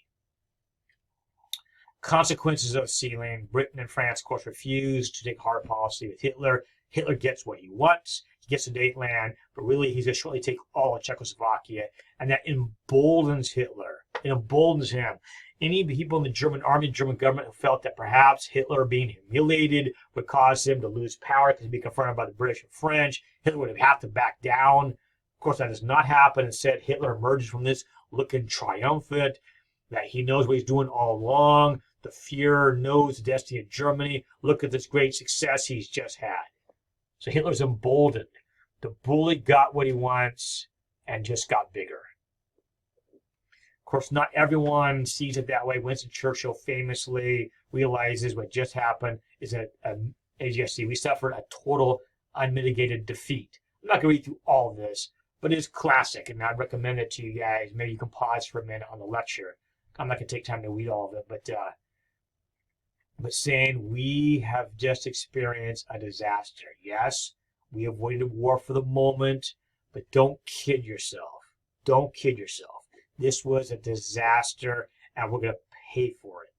Consequences of sealing. Britain and France, of course, refused to take hard policy with Hitler. Hitler gets what he wants. He gets Sudetenland, but really he's going to shortly take all of Czechoslovakia, and that emboldens Hitler. It emboldens him. Any people in the German army, German government who felt that perhaps Hitler being humiliated would cause him to lose power because he'd be confronted by the British and French, Hitler would have to back down. Of course, that does not happen. Instead, Hitler emerges from this looking triumphant, that he knows what he's doing all along. The Fuhrer knows the destiny of Germany. Look at this great success he's just had. So Hitler's emboldened. The bully got what he wants and just got bigger. Of course, not everyone sees it that way. Winston Churchill famously realizes what just happened is that, as you see, we suffered a total unmitigated defeat. I'm not going to read through all of this, but it is classic, and I'd recommend it to you guys. Maybe you can pause for a minute on the lecture. I'm not going to take time to read all of it, but saying we have just experienced a disaster. Yes, we avoided war for the moment, but don't kid yourself. Don't kid yourself. This was a disaster, and we're going to pay for it.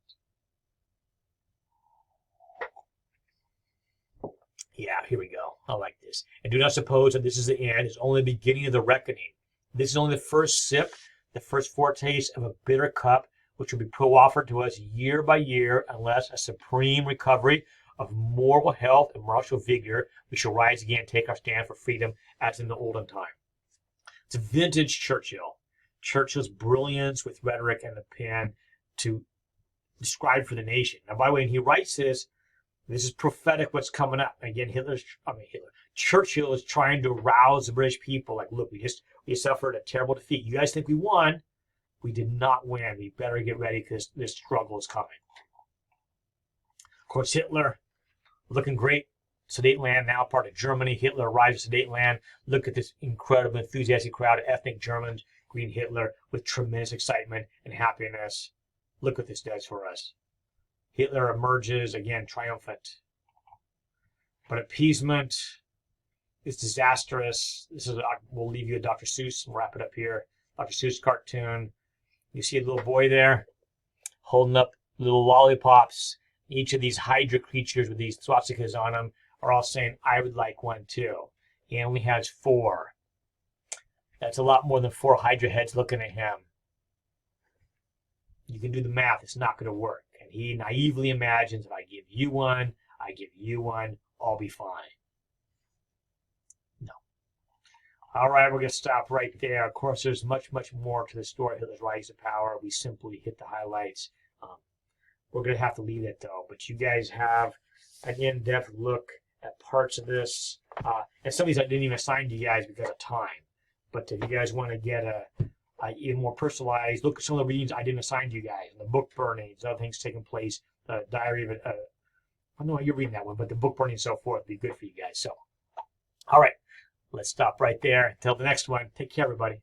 Yeah, here we go. I like this. And do not suppose that this is the end. It's only the beginning of the reckoning. This is only the first sip, the first foretaste of a bitter cup, which will be offered to us year by year, unless a supreme recovery of moral health and martial vigor, we shall rise again and take our stand for freedom as in the olden time. It's vintage Churchill. Churchill's brilliance with rhetoric and the pen to describe for the nation. Now, by the way, when he writes this is prophetic what's coming up. Again, Churchill is trying to rouse the British people. Like, look, we suffered a terrible defeat. You guys think we won? We did not win. We better get ready because this struggle is coming. Of course, Hitler, looking great. Sudetenland, now part of Germany. Hitler arrives at Sudetenland. Look at this incredible, enthusiastic crowd of ethnic Germans greeting Hitler with tremendous excitement and happiness. Look what this does for us. Hitler emerges, again, triumphant. But appeasement is disastrous. We'll leave you at Dr. Seuss and wrap it up here. Dr. Seuss cartoon. You see a little boy there holding up little lollipops. Each of these Hydra creatures with these swastikas on them are all saying, I would like one too. He only has 4. That's a lot more than 4 Hydra heads looking at him. You can do the math. It's not going to work. And he naively imagines, if I give you one, I'll be fine. No. All right, we're going to stop right there. Of course, there's much, much more to the story of Hitler's rise to power. We simply hit the highlights. We're going to have to leave it, though. But you guys have an in-depth look at parts of this. And some of these I didn't even assign to you guys because of time. But if you guys want to get a even more personalized look at some of the readings I didn't assign to you guys, the book burnings, other things taking place, the diary of I know you're reading that one, but the book burning and so forth would be good for you guys. So, all right, let's stop right there. Until the next one, take care, everybody.